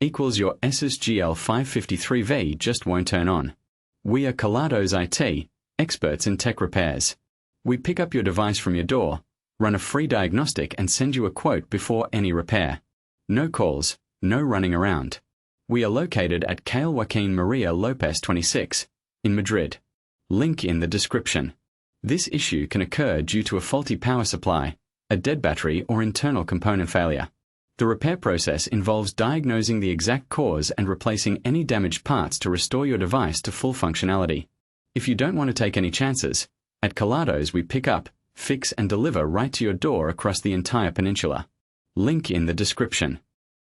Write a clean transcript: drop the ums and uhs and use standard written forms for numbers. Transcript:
equals your asus GL553V just won't turn on. We are Kelatos IT, experts in tech repairs. We pick up your device from your door, run a free diagnostic and send you a quote before any repair. No calls, no running around. We are located at Calle Joaquin Maria Lopez 26, in Madrid. Link in the description. This issue can occur due to a faulty power supply, a dead battery or internal component failure. The repair process involves diagnosing the exact cause and replacing any damaged parts to restore your device to full functionality. If you don't want to take any chances, at Kelatos we pick up, fix and deliver right to your door across the entire peninsula. Link in the description.